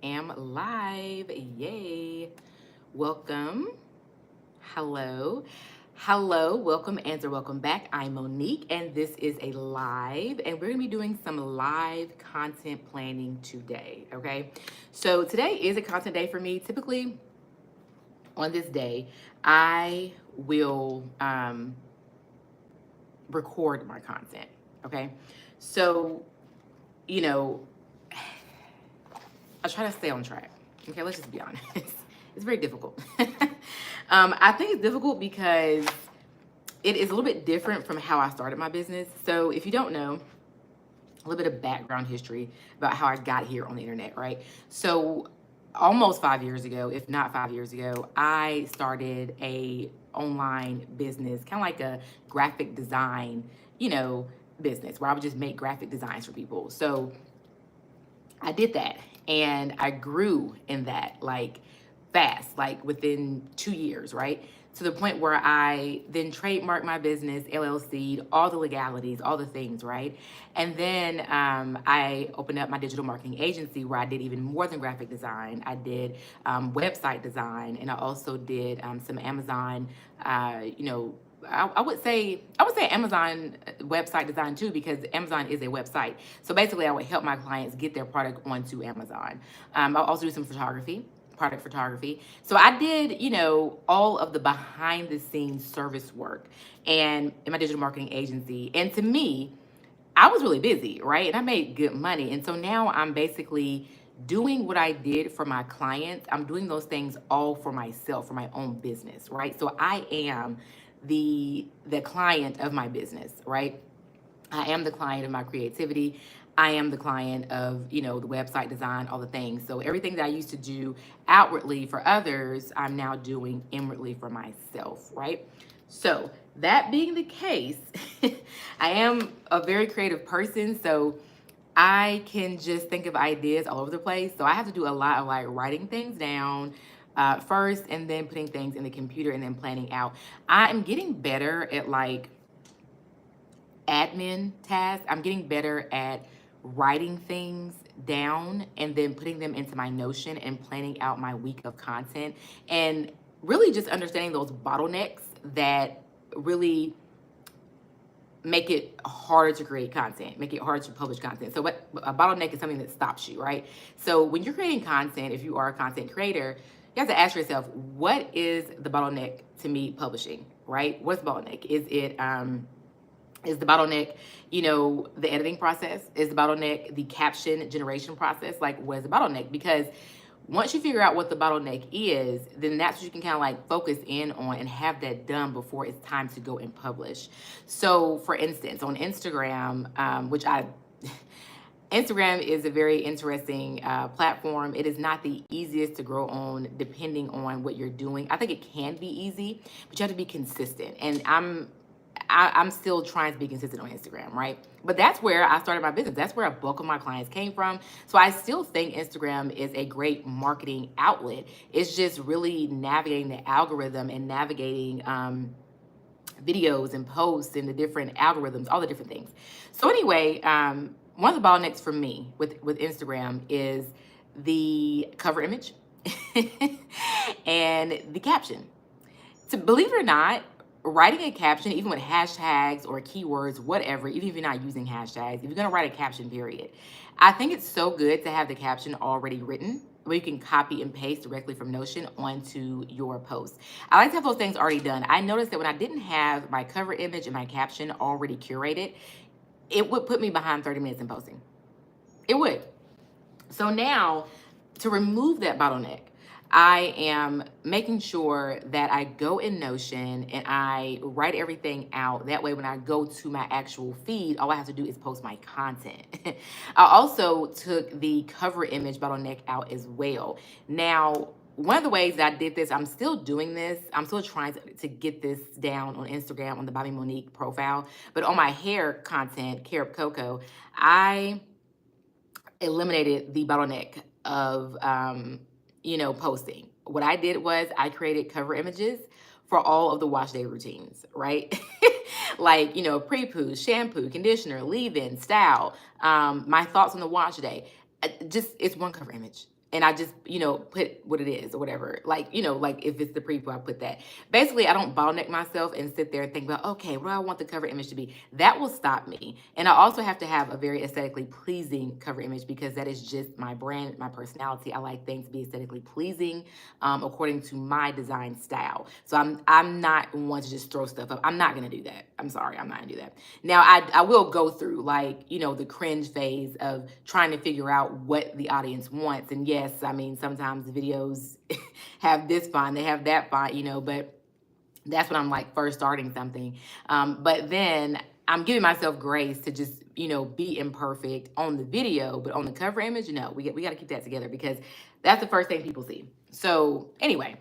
am live. Yay. Welcome. Hello. Hello. Welcome and welcome back. I'm Monique, and this is a live, and we're going to be doing some live content planning today. Okay. So today is a content day for me. Typically, on this day, I will record my content. Okay. So, you know, I try to stay on track. Okay, let's just be honest. It's very difficult. I think it's difficult because it is a little bit different from how I started my business. So if you don't know, a little bit of background history about how I got here on the internet, right? So almost 5 years ago, if not 5 years ago, I started a online business, kind of like a graphic design, business where I would just make graphic designs for people. So I did that and I grew in that like fast, like within 2 years, right? To the point where I then trademarked my business, LLC, all the legalities, all the things, right? And then I opened up my digital marketing agency where I did even more than graphic design. I did website design, and I also did some Amazon, I would say Amazon website design too, because Amazon is a website. So basically, I would help my clients get their product onto Amazon. I'll also do some photography, product photography. So I did, all of the behind the scenes service work and in my digital marketing agency. And to me, I was really busy, right? And I made good money. And so now I'm basically doing what I did for my clients. I'm doing those things all for myself, for my own business, right? So I am the client of my business, right? I am the client of my creativity. I am the client of, the website design, all the things. So everything that I used to do outwardly for others, I'm now doing inwardly for myself, right? So that being the case, I am a very creative person. So I can just think of ideas all over the place. So I have to do a lot of like writing things down first and then putting things in the computer and then planning out. I am getting better at like admin tasks. I'm getting better at writing things down and then putting them into my Notion and planning out my week of content and really just understanding those bottlenecks that really make it harder to create content, make it harder to publish content. So what a bottleneck is something that stops you, right? So when you're creating content, if you are a content creator, you have to ask yourself, what is the bottleneck to me publishing, right? What's the bottleneck? Is the bottleneck, the editing process? Is the bottleneck the caption generation process? Like, what is the bottleneck? Because once you figure out what the bottleneck is, then that's what you can kind of like focus in on and have that done before it's time to go and publish. So, for instance, on Instagram, Instagram is a very interesting platform. It is not the easiest to grow on depending on what you're doing. I think it can be easy, but you have to be consistent. And I'm still trying to be consistent on Instagram, right? But that's where I started my business. That's where a bulk of my clients came from. So I still think Instagram is a great marketing outlet. It's just really navigating the algorithm and navigating videos and posts and the different algorithms, all the different things. So anyway, one of the bottlenecks for me with Instagram is the cover image and the caption. To believe it or not, writing a caption, even with hashtags or keywords, whatever, even if you're not using hashtags, if you're going to write a caption, period, I think it's so good to have the caption already written where you can copy and paste directly from Notion onto your post. I like to have those things already done. I noticed that when I didn't have my cover image and my caption already curated, it would put me behind 30 minutes in posting. It would. So now, to remove that bottleneck, I am making sure that I go in Notion and I write everything out. That way, when I go to my actual feed, all I have to do is post my content. I also took the cover image bottleneck out as well. Now, one of the ways that I did this, I'm still doing this. I'm still trying to get this down on Instagram on the Bobby Monique profile. But on my hair content, Carob Coco, I eliminated the bottleneck of posting. What I did was I created cover images for all of the wash day routines, right? Like, pre-poo, shampoo, conditioner, leave-in, style, my thoughts on the wash day. Just, it's one cover image. and I just, put what it is or whatever. Like, like if it's the preview, I put that. Basically, I don't bottleneck myself and sit there and think about, okay, what do I want the cover image to be? That will stop me. And I also have to have a very aesthetically pleasing cover image because that is just my brand, my personality. I like things to be aesthetically pleasing, according to my design style. So I'm not one to just throw stuff up. I'm not gonna do that. I'm sorry, I'm not gonna do that. Now I will go through like, the cringe phase of trying to figure out what the audience wants. And yes, I mean, sometimes the videos have this font, they have that font, but that's when I'm like first starting something. But then I'm giving myself grace to just, be imperfect on the video, but on the cover image, no, we got to keep that together because that's the first thing people see. So anyway,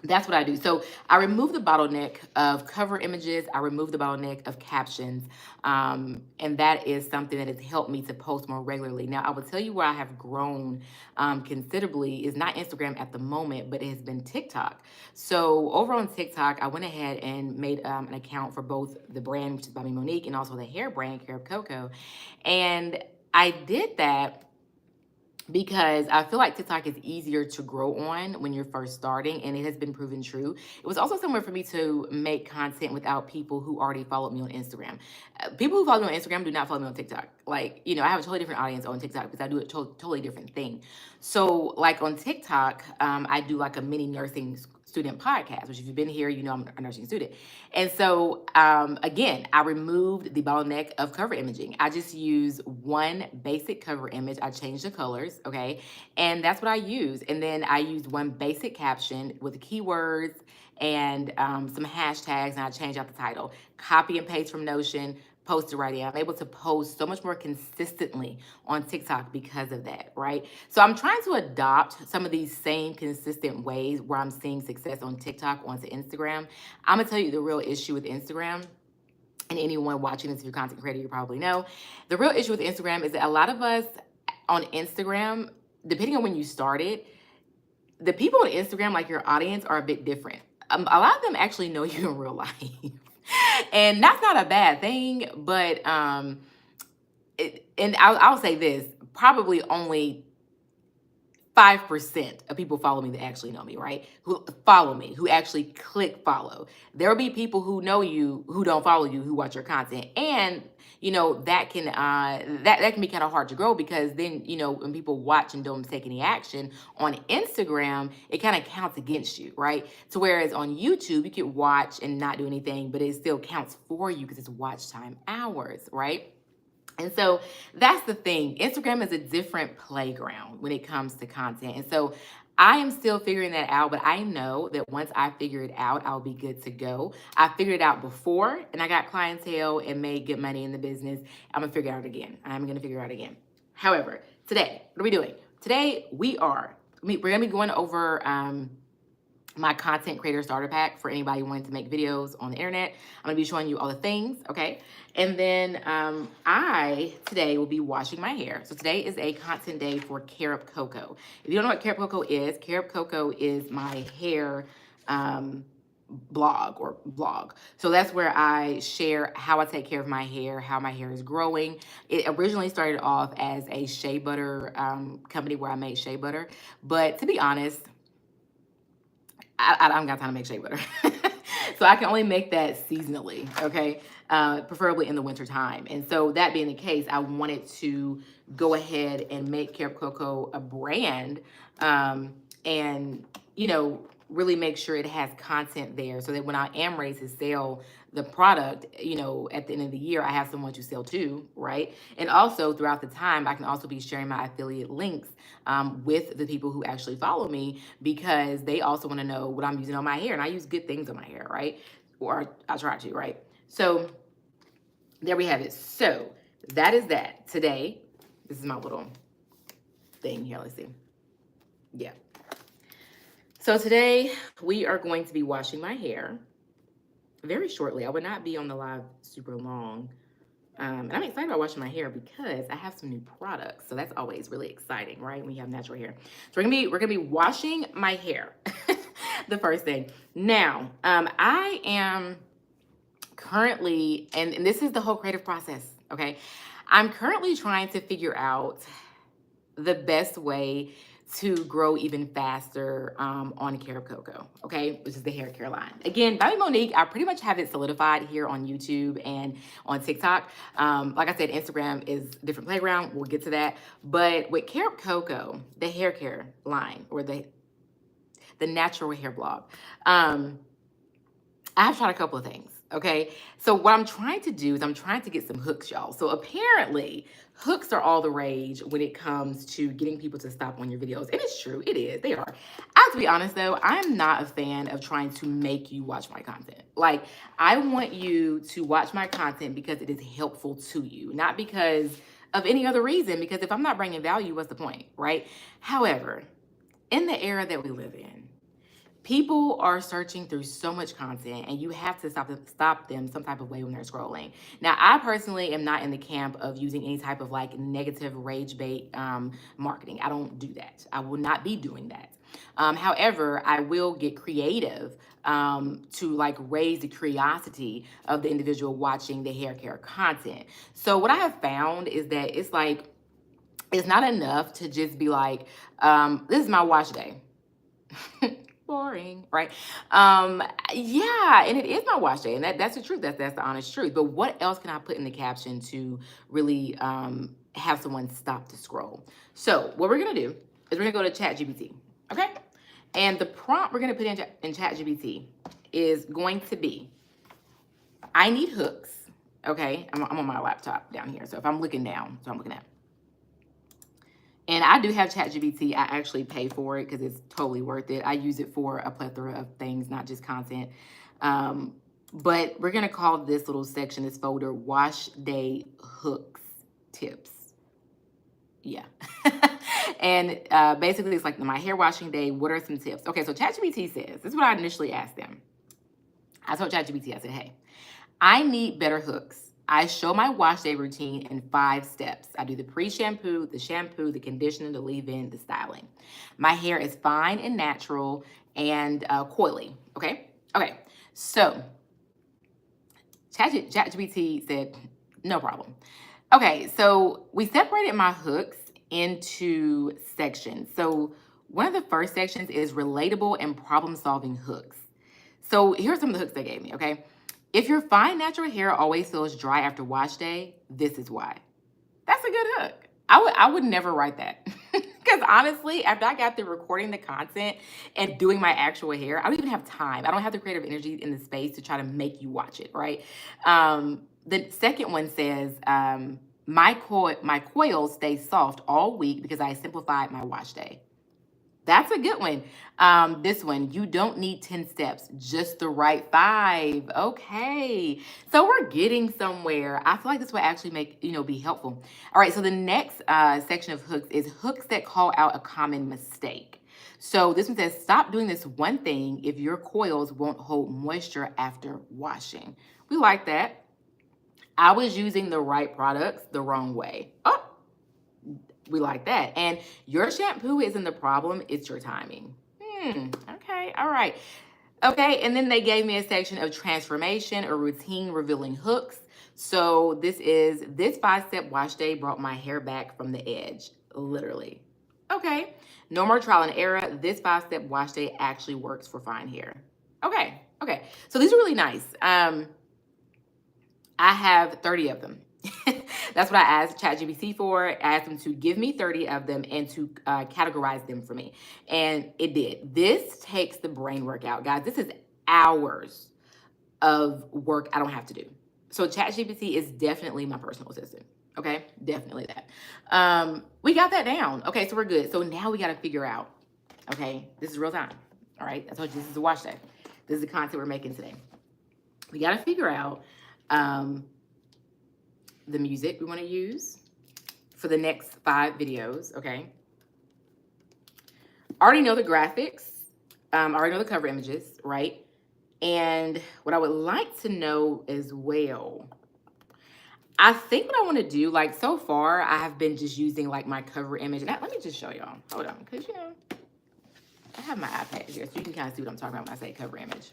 that's what I do. So I remove the bottleneck of cover images. I remove the bottleneck of captions. And that is something that has helped me to post more regularly. Now, I will tell you where I have grown considerably is not Instagram at the moment, but it has been TikTok. So over on TikTok, I went ahead and made an account for both the brand, which is by me, Monique, and also the hair brand, Care of Cocoa. And I did that because I feel like TikTok is easier to grow on when you're first starting, and it has been proven true. It was also somewhere for me to make content without people who already followed me on Instagram. People who follow me on Instagram do not follow me on TikTok. Like, I have a totally different audience on TikTok because I do a totally different thing. So, like on TikTok, I do like a mini nursing student podcast, which if you've been here, I'm a nursing student. And so, again, I removed the bottleneck of cover imaging. I just use one basic cover image. I changed the colors, okay? And that's what I use. And then I used one basic caption with the keywords and some hashtags, and I changed out the title. Copy and paste from Notion, post it right in. I'm able to post so much more consistently on TikTok because of that, right? So I'm trying to adopt some of these same consistent ways where I'm seeing success on TikTok onto Instagram. I'm gonna tell you the real issue with Instagram, and anyone watching this, if you're a content creator, you probably know. The real issue with Instagram is that a lot of us on Instagram, depending on when you started, the people on Instagram, like your audience, are a bit different. A lot of them actually know you in real life. And that's not a bad thing, but and I'll say this, probably only 5% of people follow me that actually know me, right? Who follow me, who actually click follow. There will be people who know you, who don't follow you, who watch your content. And that can that can be kind of hard to grow because then, when people watch and don't take any action on Instagram, it kind of counts against you, right? So whereas on YouTube, you could watch and not do anything, but it still counts for you because it's watch time hours, right? And so that's the thing. Instagram is a different playground when it comes to content. And so I am still figuring that out, but I know that once I figure it out, I'll be good to go. I figured it out before and I got clientele and made good money in the business. I'm going to figure it out again. I'm going to figure it out again. However, today, what are we doing? Today, we're going to be going over my content creator starter pack for anybody wanting to make videos on the internet. I'm gonna be showing you all the things, okay? And then I today will be washing my hair. So today is a content day for Care of Cocoa. If you don't know what Care of Cocoa is my hair blog or vlog. So that's where I share how I take care of my hair, how my hair is growing. It originally started off as a shea butter company where I made shea butter. But to be honest, I don't got time to make shea butter. So I can only make that seasonally, okay? Preferably in the winter time. And so that being the case, I wanted to go ahead and make Care of Cocoa a brand and, really make sure it has content there so that when I am ready to sell the product, at the end of the year, I have someone to sell to, right? And also throughout the time, I can also be sharing my affiliate links with the people who actually follow me because they also want to know what I'm using on my hair. And I use good things on my hair, right? Or I try to, right? So there we have it. So that is that. Today, this is my little thing here. Let's see. Yeah. So today we are going to be washing my hair very shortly. I would not be on the live super long. And I'm excited about washing my hair because I have some new products. So that's always really exciting, right? When you have natural hair. So we're gonna be washing my hair. The first thing. Now, I am currently, and this is the whole creative process, okay? I'm currently trying to figure out the best way to grow even faster on Care of Cocoa, okay, which is the hair care line. Again, by Monique, I pretty much have it solidified here on YouTube and on TikTok. Like I said, Instagram is a different playground. We'll get to that. But with Care of Cocoa, the hair care line, or the natural hair blog, I've tried a couple of things. Okay. So what I'm trying to do is I'm trying to get some hooks, y'all. So apparently hooks are all the rage when it comes to getting people to stop on your videos. And it's true. It is. They are. I have to be honest though, I'm not a fan of trying to make you watch my content. Like, I want you to watch my content because it is helpful to you, not because of any other reason, because if I'm not bringing value, what's the point, right? However, in the era that we live in, people are searching through so much content, and you have to stop them some type of way when they're scrolling. Now, I personally am not in the camp of using any type of like negative rage bait marketing. I don't do that. I will not be doing that. However, I will get creative to like raise the curiosity of the individual watching the hair care content. So what I have found is that it's like, it's not enough to just be like, this is my wash day. Boring, right? Yeah, and it is my wash day, and that's the truth. That's the honest truth. But what else can I put in the caption to really have someone stop to scroll? So what we're gonna do is we're gonna go to ChatGPT, okay? And the prompt we're gonna put in ChatGPT is going to be, I need hooks, okay? I'm on my laptop down here, so if I'm looking down, so I'm looking at. And I do have ChatGPT. I actually pay for it because it's totally worth it. I use it for a plethora of things, not just content. But we're going to call this little section, this folder, Wash Day Hooks Tips. Yeah. And basically, it's like my hair washing day. What are some tips? Okay, so ChatGPT says, this is what I initially asked them. I told ChatGPT, I said, hey, I need better hooks. I show my wash day routine in 5 steps. I do the pre-shampoo, the shampoo, the conditioner, the leave-in, the styling. My hair is fine and natural and coily. Okay? Okay. So ChatGPT said, no problem. Okay, so we separated my hooks into sections. So one of the first sections is relatable and problem-solving hooks. So here's some of the hooks they gave me, okay? If your fine natural hair always feels dry after wash day, this is why. That's a good hook. I would never write that. Because honestly, after I got through recording the content and doing my actual hair, I don't even have time. I don't have the creative energy in the space to try to make you watch it, right? The second one says, my coils stay soft all week because I simplified my wash day. That's a good one. This one, you don't need 10 steps, just the right 5. Okay. So we're getting somewhere. I feel like this will actually make, be helpful. All right. So the next section of hooks is hooks that call out a common mistake. So this one says, stop doing this one thing if your coils won't hold moisture after washing. We like that. I was using the right products the wrong way. Oh, we like that. And your shampoo isn't the problem, it's your timing. Okay, all right. Okay, and then they gave me a section of transformation or routine revealing hooks. So this 5-step wash day brought my hair back from the edge, literally. Okay, no more trial and error. This 5-step wash day actually works for fine hair. Okay, so these are really nice. I have 30 of them. That's what I asked ChatGPT for. I asked them to give me 30 of them and to categorize them for me. And it did. This takes the brain work out, guys. This is hours of work I don't have to do. So ChatGPT is definitely my personal assistant. Okay, definitely that. We got that down. Okay, so we're good. So now we got to figure out, okay, this is real time. All right, I told you this is a wash day. This is the content we're making today. We got to figure out the music we want to use for the next 5 videos, okay? I already know the graphics. I already know the cover images, right? And what I would like to know as well, I think what I want to do, like so far, I have been just using like my cover image. And let me just show y'all. Hold on, because I have my iPad here, so you can kind of see what I'm talking about when I say cover image.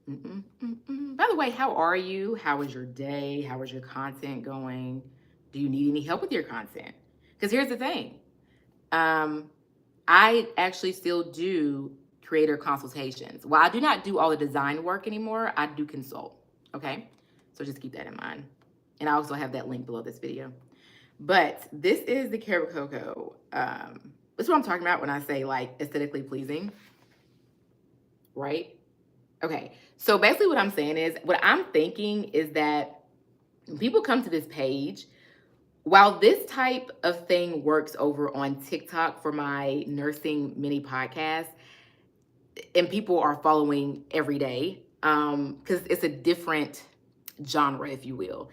By the way, how are you? How was your day? How is your content going? Do you need any help with your content? Because here's the thing. I actually still do creator consultations. While I do not do all the design work anymore, I do consult. Okay. So just keep that in mind. And I also have that link below this video. But this is the Carrot Cocoa. This is what I'm talking about when I say like aesthetically pleasing, right? Okay. So basically what I'm saying is, what I'm thinking is that when people come to this page, while this type of thing works over on TikTok for my nursing mini podcast, and people are following every day, because it's a different genre, if you will.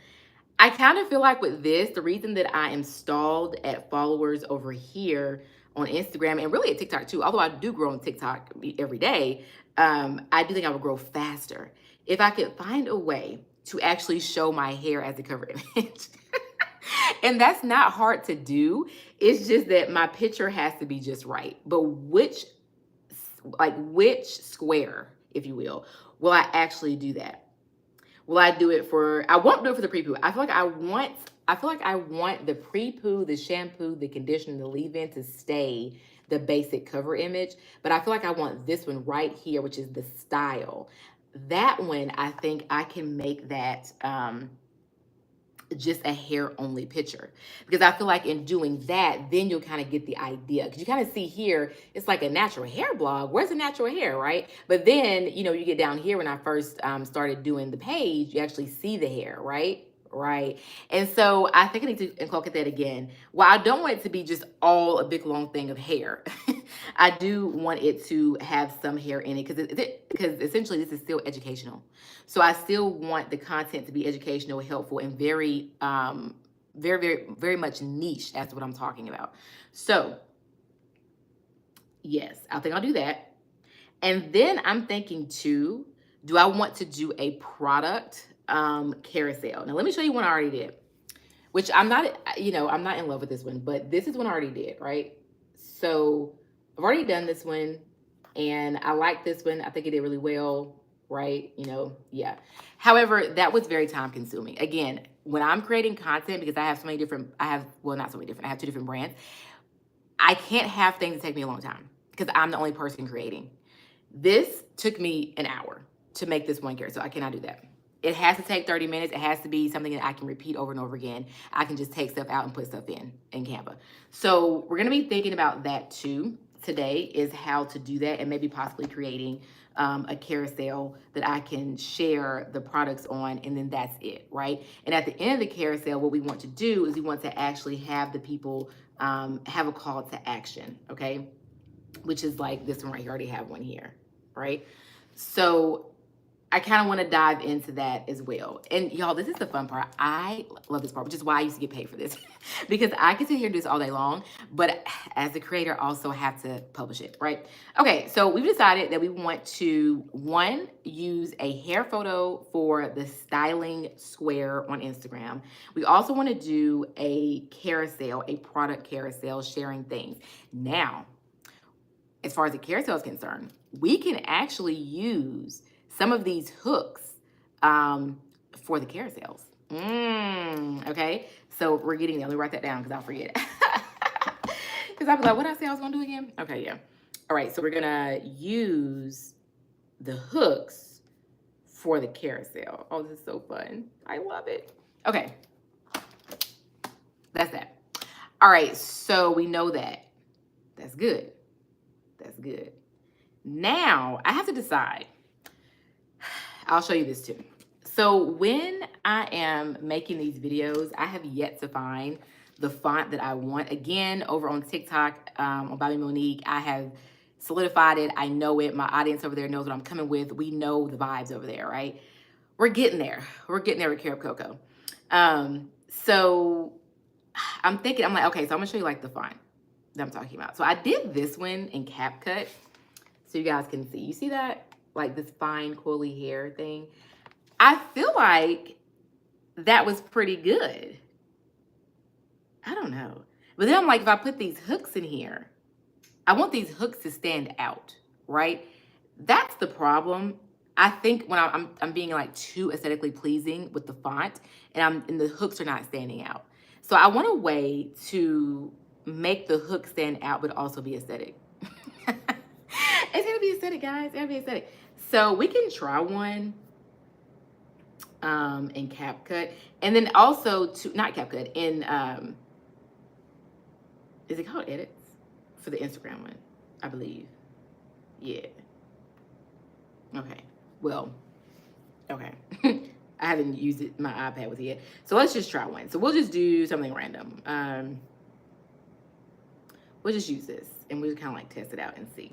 I kind of feel like with this, the reason that I am stalled at followers over here on Instagram and really at TikTok too, although I do grow on TikTok every day, I do think I would grow faster if I could find a way to actually show my hair as a cover image. And that's not hard to do. It's just that my picture has to be just right. But which square, if you will I actually do that? Will I do it for, I won't do it for the pre-poo. I feel like I want the pre-poo, the shampoo, the conditioner, the leave-in to stay the basic cover image. But I feel like I want this one right here, which is the style. That one, I think I can make that just a hair only picture, because I feel like in doing that, then you'll kind of get the idea, because you kind of see here, it's like a natural hair blog. Where's the natural hair, right? But then, you know, you get down here when I first started doing the page, you actually see the hair, right? Right. And so I think I need to inculcate that again. Well, I don't want it to be just all a big long thing of hair. I do want it to have some hair in it, because essentially this is still educational. So I still want the content to be educational, helpful, and very, very much niche as to what I'm talking about. So yes, I think I'll do that. And then I'm thinking too, do I want to do a product carousel? Now let me show you one I already did, which I'm not in love with this one, but this is one I already did, right? So I've already done this one and I like this one. I think it did really well, right? Yeah. However, that was very time consuming. Again, when I'm creating content, because I have so many different, not so many different, I have 2 different brands. I can't have things that take me a long time because I'm the only person creating. This took me an hour to make this one carousel. I cannot do that. It has to take 30 minutes. It has to be something that I can repeat over and over again. I can just take stuff out and put stuff in Canva. So we're going to be thinking about that too today, is how to do that, and maybe possibly creating a carousel that I can share the products on, and then that's it, right? And at the end of the carousel, what we want to do is we want to actually have the people have a call to action, okay? Which is like this one right here. I already have one here, right? So I kind of want to dive into that as well. And y'all, this is the fun part. I love this part, which is why I used to get paid for this. Because I can sit here and do this all day long, but as a creator, also have to publish it, right? Okay, so we've decided that we want to, one, use a hair photo for the styling square on Instagram. We also want to do a carousel, a product carousel, sharing things. Now, as far as the carousel is concerned, we can actually use some of these hooks for the carousels. Okay, so we're getting there. Let me write that down because I'll forget. Because I'll be like, what did I say I was going to do again? Okay, yeah. All right, so we're going to use the hooks for the carousel. Oh, this is so fun. I love it. Okay, that's that. All right, so we know that. That's good. That's good. Now, I have to decide. I'll show you this too. So when I am making these videos, I have yet to find the font that I want. Again, over on TikTok, on Bobby Monique, I have solidified it. I know it. My audience over there knows what I'm coming with. We know the vibes over there, right? We're getting there. We're getting there with Carrot Cocoa. So I'm thinking, I'm like, okay, so I'm gonna show you like the font that I'm talking about. So I did this one in CapCut, so you guys can see. You see that? Like this fine coily hair thing. I feel like that was pretty good. I don't know. But then I'm like, if I put these hooks in here, I want these hooks to stand out, right? That's the problem. I think when I'm being like too aesthetically pleasing with the font, and the hooks are not standing out. So I want a way to make the hook stand out, but also be aesthetic. It's gonna be aesthetic, guys. It's gonna be aesthetic. So we can try one in CapCut, and then also to not CapCut in is it called edits for the Instagram one? I believe. Yeah. Okay. Well. Okay. I haven't used it my iPad with it yet, so let's just try one. So we'll just do something random. We'll just use this, and we'll just kind of like test it out and see.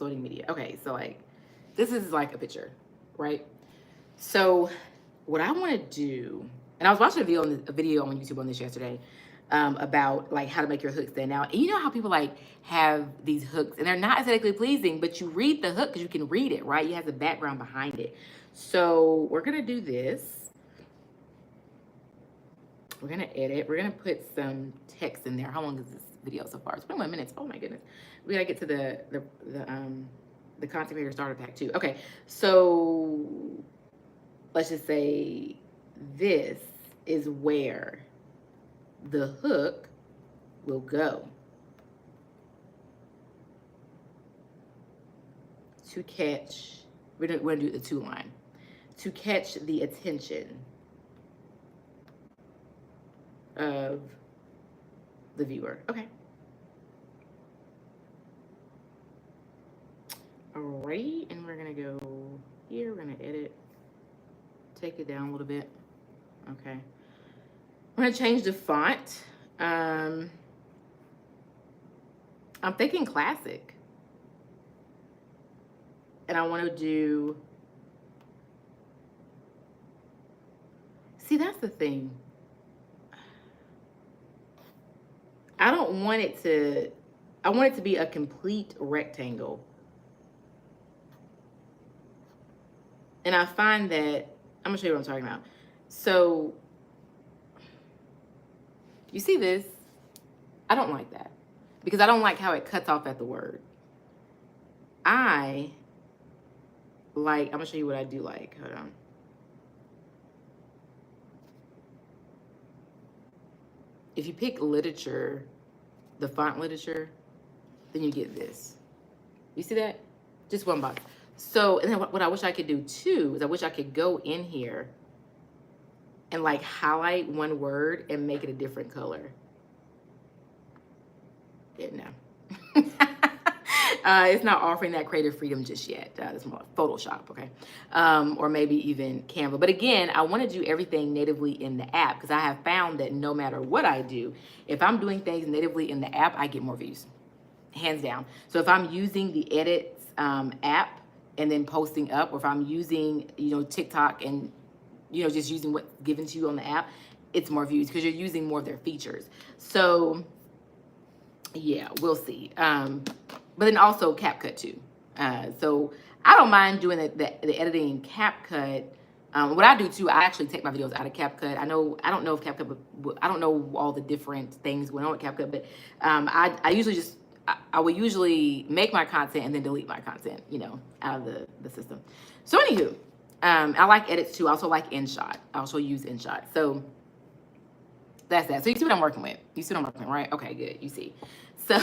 Loading media. Okay, so like this is like a picture, right? So what I want to do, and I was watching a video on YouTube on this yesterday about like how to make your hooks stand out. And you know how people like have these hooks and they're not aesthetically pleasing, but you read the hook because you can read it, right? You have the background behind it. So we're gonna do this. We're gonna edit. We're gonna put some text in there. How long is this video so far? It's 21 minutes. Oh my goodness. We gotta get to the content creator starter pack too. Okay, so let's just say this is where the hook will go to catch. We're gonna do the 2 line to catch the attention of the viewer. Okay. Alrighty, and we're gonna go here. We're gonna edit, take it down a little bit. Okay. We're gonna change the font. I'm thinking classic, and I want to do. See, that's the thing. I don't want it to. I want it to be a complete rectangle. And I find that, I'm gonna show you what I'm talking about. So, you see this? I don't like that because I don't like how it cuts off at the word. I'm gonna show you what I do like. Hold on. If you pick literature, the font literature, then you get this. You see that? Just one box. So, and then what I wish I could do too is I wish I could go in here and like highlight one word and make it a different color. Yeah, no. It's not offering that creative freedom just yet. It's more Photoshop, okay? Or maybe even Canva. But again, I want to do everything natively in the app because I have found that no matter what I do, if I'm doing things natively in the app, I get more views, hands down. So if I'm using the Edits app and then posting up, or if I'm using, TikTok and, just using what's given to you on the app, it's more views because you're using more of their features. So yeah, we'll see. But then also CapCut too. So I don't mind doing the editing in CapCut. What I do too, I actually take my videos out of CapCut. I don't know if CapCut, I don't know all the different things going on with CapCut, but I usually just, I will usually make my content and then delete my content, out of the system. So anywho, I like edits too. I also like InShot. I also use InShot. So that's that. So you see what I'm working with. You see what I'm working with, right? Okay, good. You see. So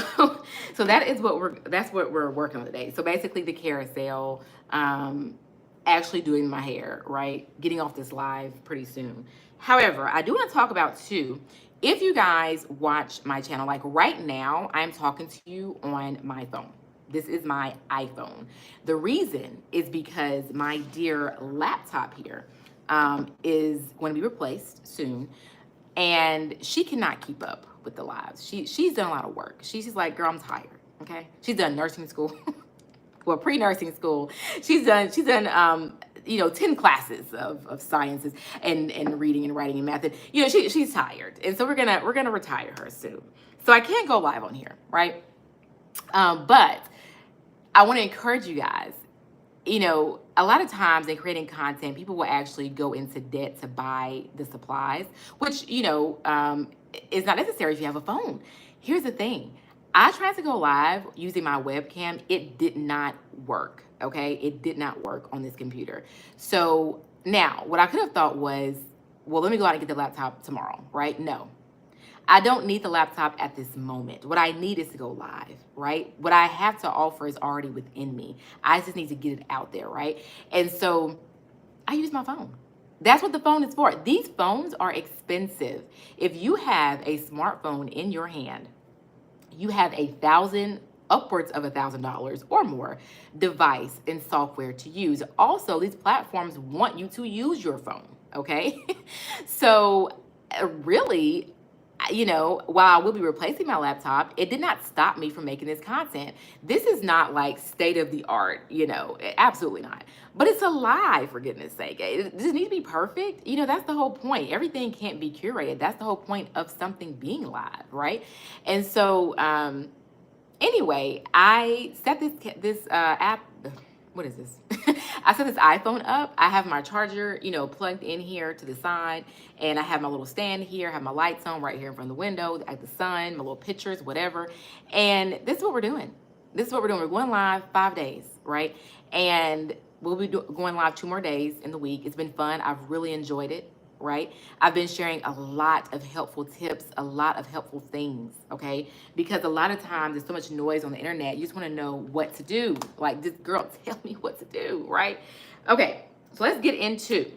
that is what we're working on today. So basically the carousel, actually doing my hair, right? Getting off this live pretty soon. However, I do want to talk about too, if you guys watch my channel, like right now, I'm talking to you on my phone. This is my iPhone. The reason is because my dear laptop here is going to be replaced soon. And she cannot keep up with the lives. She's done a lot of work. She's just like, girl, I'm tired. Okay. She's done nursing school. Well, pre-nursing school. She's done 10 classes of sciences and reading and writing and math. And, she's tired. And so we're gonna retire her soon. So I can't go live on here, right? But I want to encourage you guys. A lot of times in creating content, people will actually go into debt to buy the supplies, which, is not necessary if you have a phone. Here's the thing. I tried to go live using my webcam. It did not work, okay? It did not work on this computer. So now what I could have thought was, well, let me go out and get the laptop tomorrow, right? No. I don't need the laptop at this moment. What I need is to go live, right? What I have to offer is already within me. I just need to get it out there, right? And so I use my phone. That's what the phone is for. These phones are expensive. If you have a smartphone in your hand, you have upwards of $1,000 or more device and software to use. Also, these platforms want you to use your phone, okay? So, really, while I will be replacing my laptop, it did not stop me from making this content. This is not like state of the art, absolutely not. But it's a lie, for goodness sake. Does it need to be perfect? That's the whole point. Everything can't be curated. That's the whole point of something being live, right? And so, anyway, I set this app. What is this? I set this iPhone up. I have my charger, plugged in here to the side, and I have my little stand here. I have my lights on right here in front of the window, at the sun, my little pictures, whatever. And this is what we're doing. We're going live 5 days, right? And we'll be going live 2 more days in the week. It's been fun. I've really enjoyed it, right? I've been sharing a lot of helpful tips, a lot of helpful things, okay? Because a lot of times there's so much noise on the internet. You just want to know what to do. Like, this girl, tell me what to do, right? Okay, so let's get into,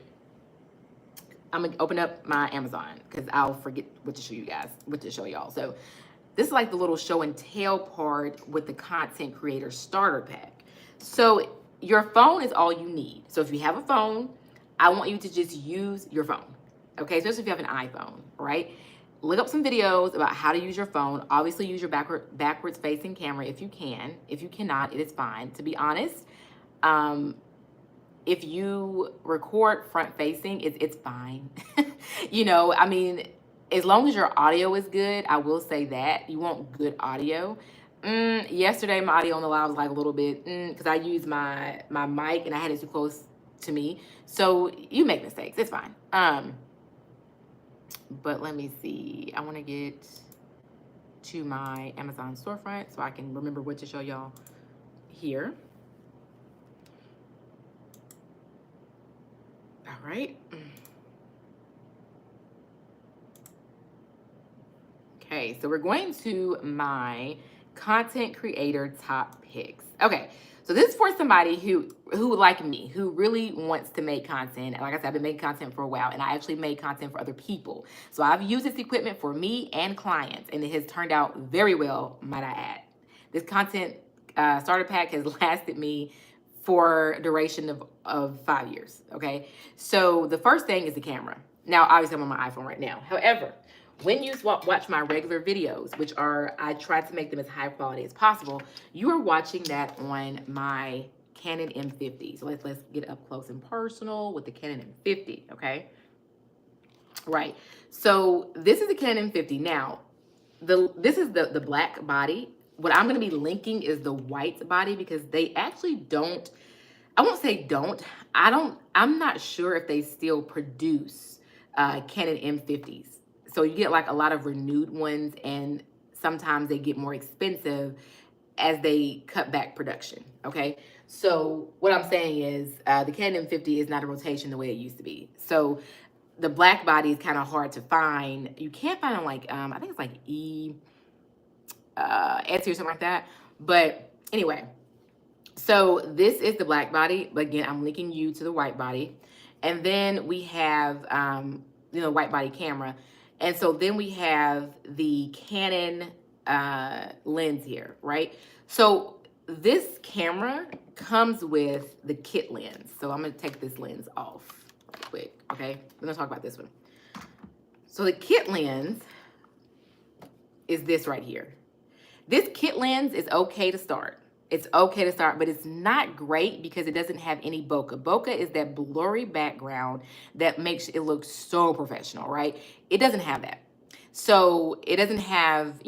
I'm going to open up my Amazon because I'll forget what to show y'all. So this is like the little show and tell part with the content creator starter pack. So your phone is all you need. So if you have a phone, I want you to just use your phone, okay? Especially if you have an iPhone, right? Look up some videos about how to use your phone. Obviously, use your backwards facing camera if you can. If you cannot, it is fine. To be honest, if you record front facing, it's fine. As long as your audio is good, I will say that. You want good audio. Yesterday, my audio on the live was like a little bit, because I used my mic and I had it too close to me. So you make mistakes, it's fine. But let me see. I want to get to my Amazon storefront so I can remember what to show y'all here. All right. Okay, so we're going to my content creator top picks. Okay, so this is for somebody who like me, who really wants to make content. And like I said, I've been making content for a while, and I actually made content for other people. So I've used this equipment for me and clients, and it has turned out very well, might I add. This content starter pack has lasted me for a duration of 5 years, okay? So the first thing is the camera. Now, obviously, I'm on my iPhone right now. However, when you watch my regular videos, which I try to make them as high quality as possible, you are watching that on my Canon M50. So let's get up close and personal with the Canon M50, okay? Right. So this is the Canon M50. Now, this is the black body. What I'm going to be linking is the white body because they actually don't, I won't say don't, I'm not sure if they still produce Canon M50s. So you get like a lot of renewed ones, and sometimes they get more expensive as they cut back production, okay? So what I'm saying is the Canon M50 is not a rotation the way it used to be. So the black body is kind of hard to find. You can't find them like, I think it's like Etsy or something like that. But anyway, so this is the black body. But again, I'm linking you to the white body. And then we have, white body camera. And so then we have the Canon lens here, right? So this camera comes with the kit lens. So I'm going to take this lens off right quick, okay? We're going to talk about this one. So the kit lens is this right here. This kit lens is okay to start. It's okay to start, but it's not great because it doesn't have any bokeh. Bokeh is that blurry background that makes it look so professional, right? It doesn't have that. So it doesn't have,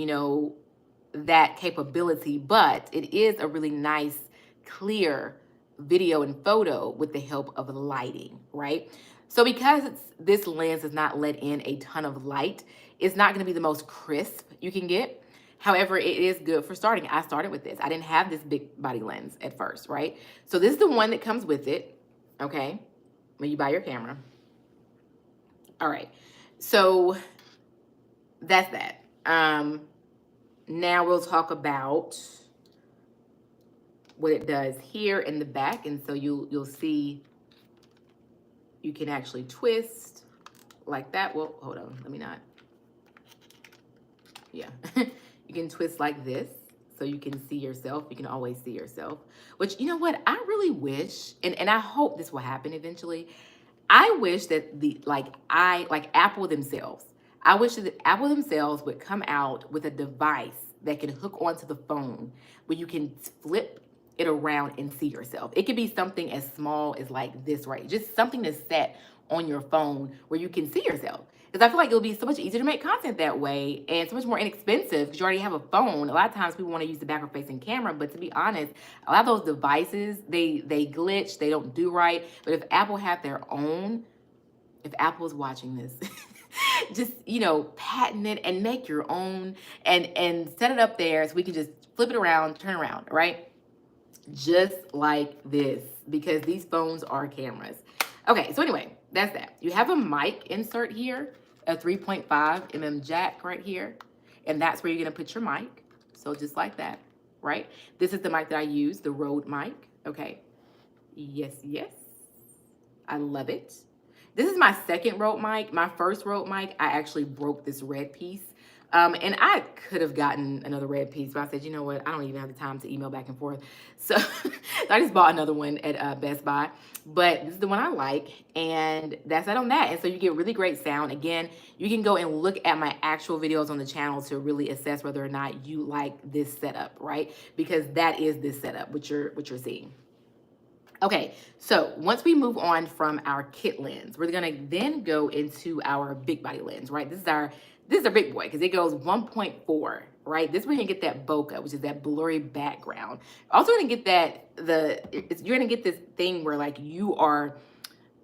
that capability, but it is a really nice, clear video and photo with the help of lighting, right? So because this lens does not let in a ton of light, it's not going to be the most crisp you can get. However, it is good for starting. I started with this. I didn't have this big body lens at first, right? So this is the one that comes with it, okay? When you buy your camera. All right. So that's that. Now we'll talk about what it does here in the back. And so you'll see you can actually twist like that. Well, hold on, let me not. Yeah, you can twist like this so you can see yourself. You can always see yourself, which, you know what, I really wish, and I hope this will happen eventually. I wish that like Apple themselves, I wish that Apple themselves would come out with a device that can hook onto the phone where you can flip it around and see yourself. It could be something as small as like this, right? Just something that's set on your phone where you can see yourself. Because I feel like it'll be so much easier to make content that way and so much more inexpensive because you already have a phone. A lot of times people want to use the backward facing camera, but to be honest, a lot of those devices, they glitch, they don't do right. But if Apple had their own, if Apple's watching this, just, you know, patent it and make your own and set it up there so we can just flip it around, turn around, right? Just like this, because these phones are cameras. Okay, so anyway, that's that. You have a mic insert here, a 3.5 jack right here, and that's where you're gonna put your mic. So just like that, right? This is the mic that I use, the Rode mic, okay? Yes, yes, I love it. This is my second Rode mic. My first Rode mic, I actually broke this red piece. And I could have gotten another red piece, but I said, you know what? I don't even have the time to email back and forth. So I just bought another one at Best Buy. But this is the one I like, and that's it on that. And so you get really great sound. Again, you can go and look at my actual videos on the channel to really assess whether or not you like this setup, right? Because that is this setup, which you're seeing. Okay, so once we move on from our kit lens, we're gonna then go into our big body lens, right? This is our big boy because it goes 1.4, right? This is where you're gonna get that bokeh, which is that blurry background. Also gonna get you're gonna get this thing where like you are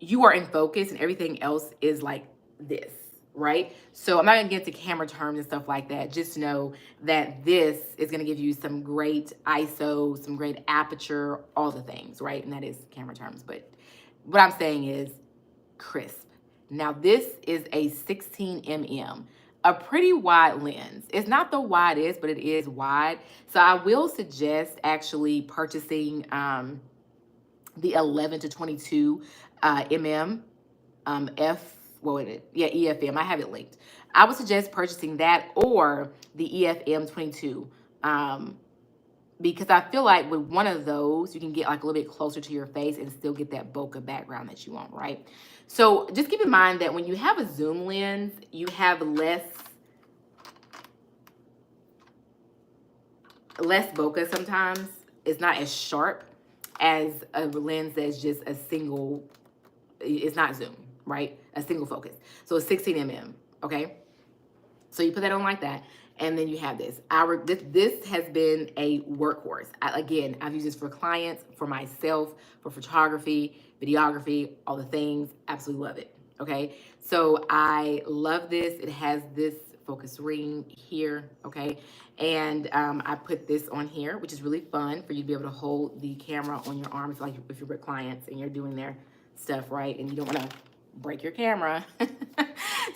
in focus and everything else is like this, right? So I'm not gonna get into camera terms and stuff like that. Just know that this is gonna give you some great ISO, some great aperture, all the things, right? And that is camera terms, but what I'm saying is crisp. Now this is a 16 mm, a pretty wide lens. It's not the widest, but it is wide. So I will suggest actually purchasing the 11 to 22 mm EFM. I have it linked. I would suggest purchasing that or the EFM 22 because I feel like with one of those, you can get like a little bit closer to your face and still get that bokeh background that you want, right? So just keep in mind that when you have a zoom lens, you have less bokeh sometimes. It's not as sharp as a lens that's just a single, it's not zoom, right? A single focus. So it's 16 mm, okay? So you put that on like that, and then you have this. This has been a workhorse. Again, I've used this for clients, for myself, for photography, videography, all the things. Absolutely love it, okay? So I love this. It has this focus ring here, okay? And I put this on here, which is really fun for you to be able to hold the camera on your arms, like if you're with clients and you're doing their stuff, right? And you don't want to break your camera.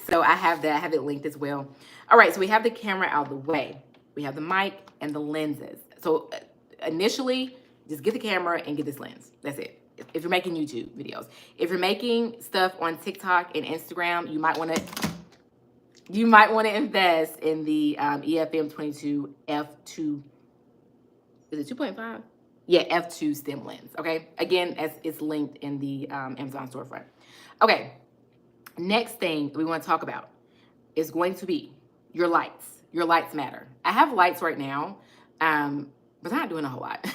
So I have that. I have it linked as well. All right, so we have the camera out of the way. We have the mic and the lenses. So initially, just get the camera and get this lens. That's it. If you're making YouTube videos. If you're making stuff on TikTok and Instagram, you might want to invest in the EFM 22 f2. Is it 2.5? Yeah, f2 stem lens. Okay. Again, as it's linked in the Amazon storefront. Okay. Next thing we want to talk about is going to be your lights. Your lights matter. I have lights right now, but I'm not doing a whole lot.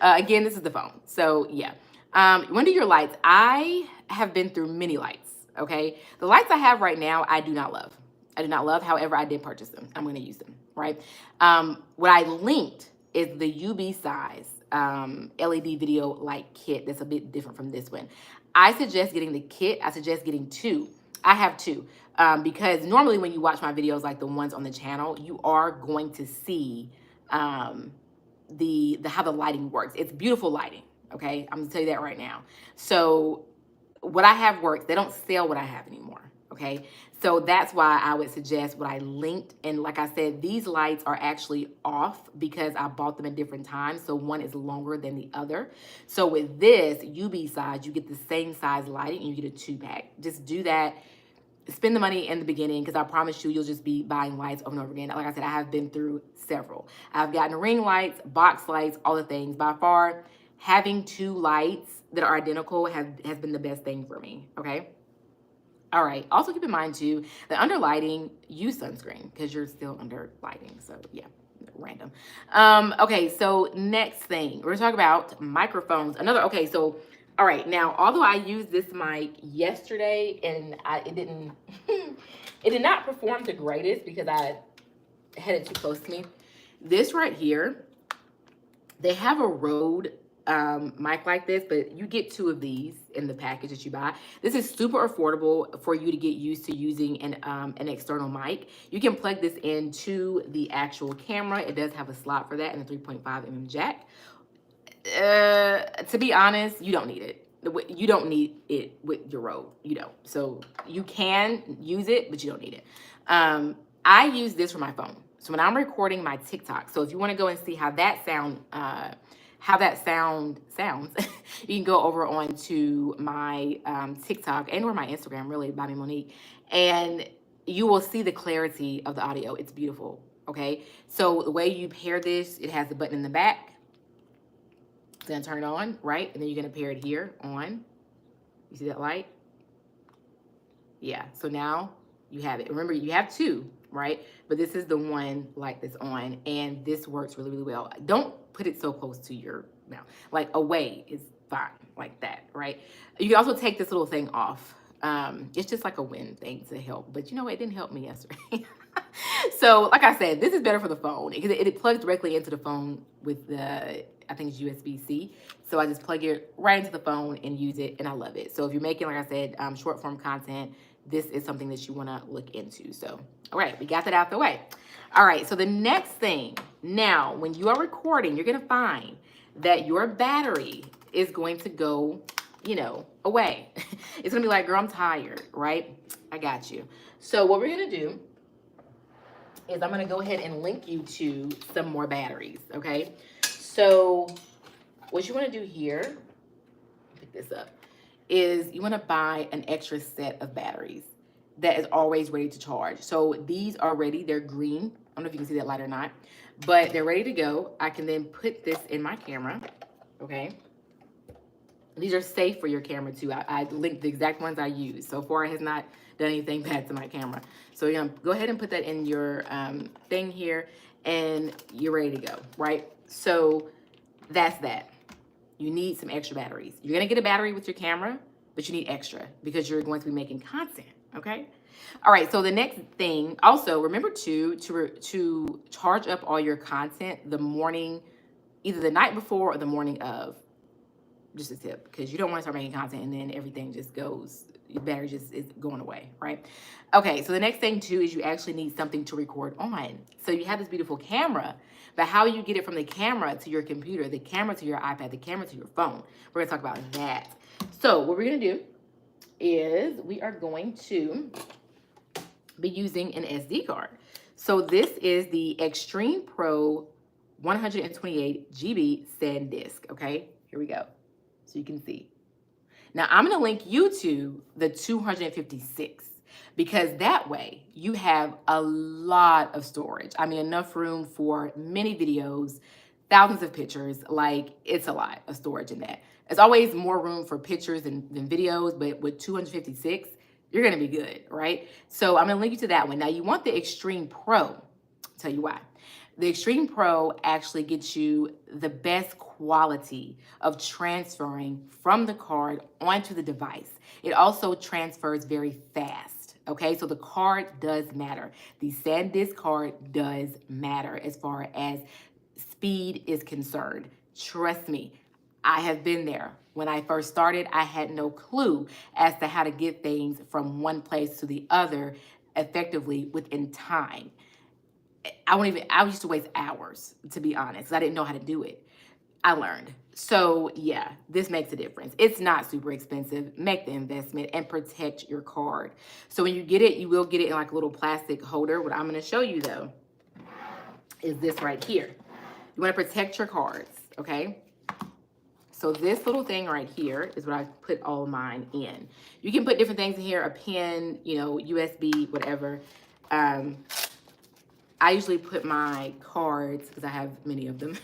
Again, this is the phone. So yeah, you want to do your lights. I have been through many lights, okay? The lights I have right now, I do not love. I do not love. However, I did purchase them. I'm going to use them, right? What I linked is the UB size LED video light kit that's a bit different from this one. I suggest getting the kit. I suggest getting two. I have two because normally when you watch my videos like the ones on the channel, you are going to see how the lighting works. It's beautiful lighting, okay? I'm gonna tell you that right now. So what I have works. They don't sell what I have anymore, Okay, so that's why I would suggest what I linked. And like I said, these lights are actually off because I bought them at different times. So one is longer than the other. So with this UV size, you get the same size lighting and you get a 2-pack. Just do that. Spend the money in the beginning because I promise you, you'll just be buying lights over and over again. Like I said, I have been through several. I've gotten ring lights, box lights, all the things. By far, having 2 lights that are identical has been the best thing for me. Okay. All right. Also keep in mind too, that under lighting, use sunscreen because you're still under lighting. So yeah, random. Okay. So next thing we're gonna talk about microphones. Okay. So, all right. Now, although I used this mic yesterday and it didn't, it did not perform the greatest because I had it too close to me. This right here, they have a Rode mic like this, but you get 2 of these in the package that you buy. This is super affordable for you to get used to using an external mic. You can plug this into the actual camera. It does have a slot for that and a 3.5mm jack. To be honest, you don't need it. You don't need it with your Rode. You don't. So you can use it, but you don't need it. I use this for my phone. So when I'm recording my TikTok, so if you want to go and see how that sound sounds, you can go over onto my TikTok and or my Instagram, really, by me, Monique, and you will see the clarity of the audio. It's beautiful. Okay, so the way you pair this, it has the button in the back. It's gonna turn it on, right? And then you're gonna pair it here on. You see that light? Yeah, so now you have it. Remember, you have 2, right? But this is the one light that's on, and this works really, really well. Don't put it so close to your mouth. Like away is fine, like that, right? You can also take this little thing off. It's just like a wind thing to help, but you know what? It didn't help me yesterday. So, like I said, this is better for the phone because it plugs directly into the phone with the, I think it's USB-C. So I just plug it right into the phone and use it, and I love it. So if you're making, like I said, short form content, this is something that you want to look into. So, all right, we got that out the way. All right, so the next thing, now, when you are recording, you're going to find that your battery is going to go, away. It's going to be like, girl, I'm tired, right? I got you. So what we're going to do is I'm going to go ahead and link you to some more batteries, okay? So what you want to do here, pick this up, is you want to buy an extra set of batteries that is always ready to charge. So these are ready. They're green. I don't know if you can see that light or not, but they're ready to go. I can then put this in my camera, okay? These are safe for your camera too. I linked the exact ones I use. So far it has not done anything bad to my camera. So you're gonna go ahead and put that in your thing here and you're ready to go, right? So that's that. You need some extra batteries. You're gonna get a battery with your camera, but you need extra because you're going to be making content, okay? All right, so the next thing, also remember to charge up all your content the morning, either the night before or the morning of. Just a tip, because you don't want to start making content and then everything just goes, your battery just is going away, right? Okay, so the next thing too is you actually need something to record on. So you have this beautiful camera, but how you get it from the camera to your computer, the camera to your iPad, the camera to your phone. We're gonna talk about that. So what we're gonna do is we are going to be using an SD card. So this is the Extreme Pro 128 GB SanDisk, okay? Here we go. So you can see. Now I'm gonna link you to the 256 because that way you have a lot of storage. I mean, enough room for many videos, thousands of pictures. Like, it's a lot of storage in that. There's always more room for pictures than videos, but with 256, you're gonna be good, right? So I'm gonna link you to that one. Now you want the Extreme Pro. I'll tell you why. The Extreme Pro actually gets you the best quality of transferring from the card onto the device. It also transfers very fast, okay? So the card does matter. The SanDisk card does matter as far as speed is concerned. Trust me, I have been there. When I first started, I had no clue as to how to get things from one place to the other effectively within time. I used to waste hours, to be honest, 'cause I didn't know how to do it. I learned. So yeah, this makes a difference. It's not super expensive. Make the investment and protect your card. So when you get it, you will get it in like a little plastic holder. What I'm going to show you though is this right here. You want to protect your cards, okay? So this little thing right here is what I put all of mine in. You can put different things in here, a pen, you know, USB, whatever. I usually put my cards, because I have many of them,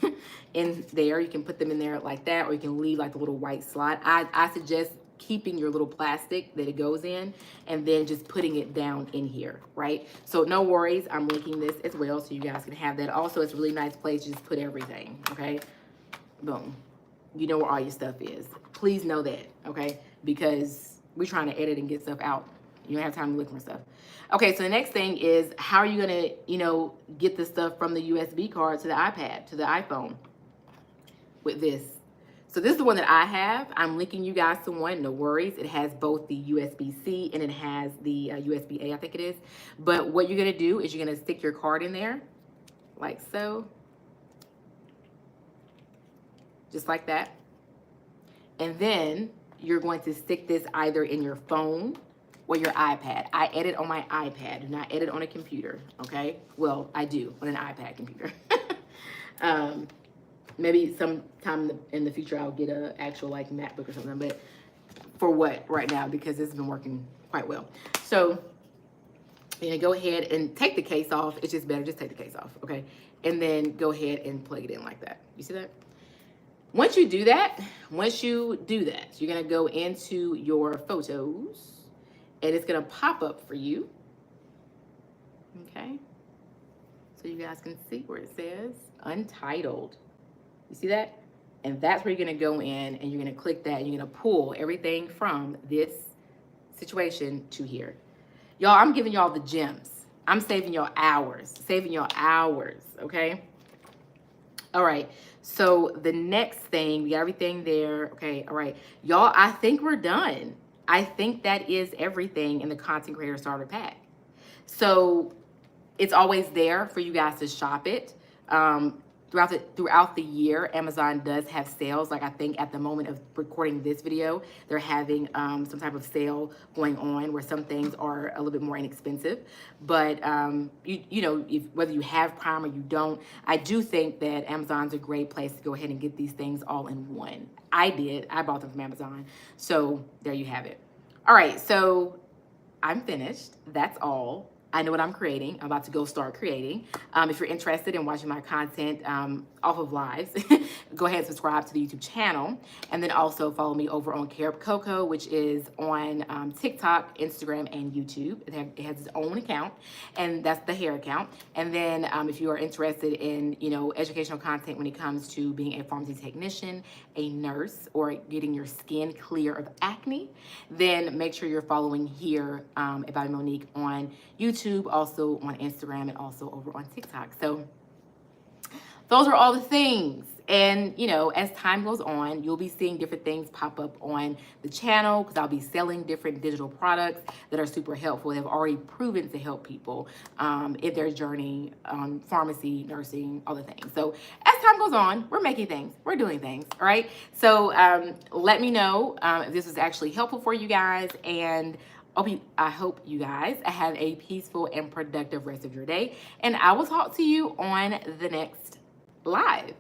in there. You can put them in there like that, or you can leave like the little white slot. I suggest keeping your little plastic that it goes in and then just putting it down in here, right? So no worries, I'm linking this as well so you guys can have that. Also, it's a really nice place to just put everything, okay? Boom. You know where all your stuff is. Please know that, okay? Because we're trying to edit and get stuff out. You don't have time to look for stuff. Okay, so the next thing is, how are you gonna, you know, get the stuff from the USB card to the iPad, to the iPhone with this? So this is the one that I have. I'm linking you guys to one, no worries. It has both the USB-C and it has the USB-A, I think it is. But what you're gonna do is you're gonna stick your card in there, like so. Just like that. And then you're going to stick this either in your phone or your iPad. I edit on my iPad, do not edit on a computer, okay? Well, I do on an iPad computer. Maybe sometime in the future I'll get an actual like MacBook or something, but for what right now, because this has been working quite well. So you're gonna go ahead and take the case off. It's just better, just take the case off, okay? And then go ahead and plug it in like that. You see that? Once you do that, you're gonna go into your photos and it's gonna pop up for you, okay? So you guys can see where it says Untitled. You see that? And that's where you're gonna go in and you're gonna click that and you're gonna pull everything from this situation to here. Y'all, I'm giving y'all the gems. I'm saving y'all hours, okay? All right, so the next thing, we got everything there. Okay, all right. Y'all, I think we're done. I think that is everything in the Content Creator Starter Pack. So it's always there for you guys to shop it. Throughout the year, Amazon does have sales. Like I think at the moment of recording this video, they're having some type of sale going on where some things are a little bit more inexpensive. But you know, whether you have Prime or you don't, I do think that Amazon's a great place to go ahead and get these things all in one. I bought them from Amazon. So there you have it. All right, so I'm finished. That's all. I know what I'm creating. I'm about to go start creating. If you're interested in watching my content off of lives, go ahead and subscribe to the YouTube channel. And then also follow me over on Carob Coco, which is on TikTok, Instagram, and YouTube. It has its own account, and that's the hair account. And then if you are interested in, you know, educational content when it comes to being a pharmacy technician, a nurse, or getting your skin clear of acne, then make sure you're following here about Monique on YouTube, also on Instagram, and also over on TikTok. So those are all the things. And, you know, as time goes on, you'll be seeing different things pop up on the channel because I'll be selling different digital products that are super helpful. They've already proven to help people in their journey on pharmacy, nursing, all the things. So as time goes on, we're making things, we're doing things, all right? So let me know if this was actually helpful for you guys, and I hope you guys have a peaceful and productive rest of your day. And I will talk to you on the next live.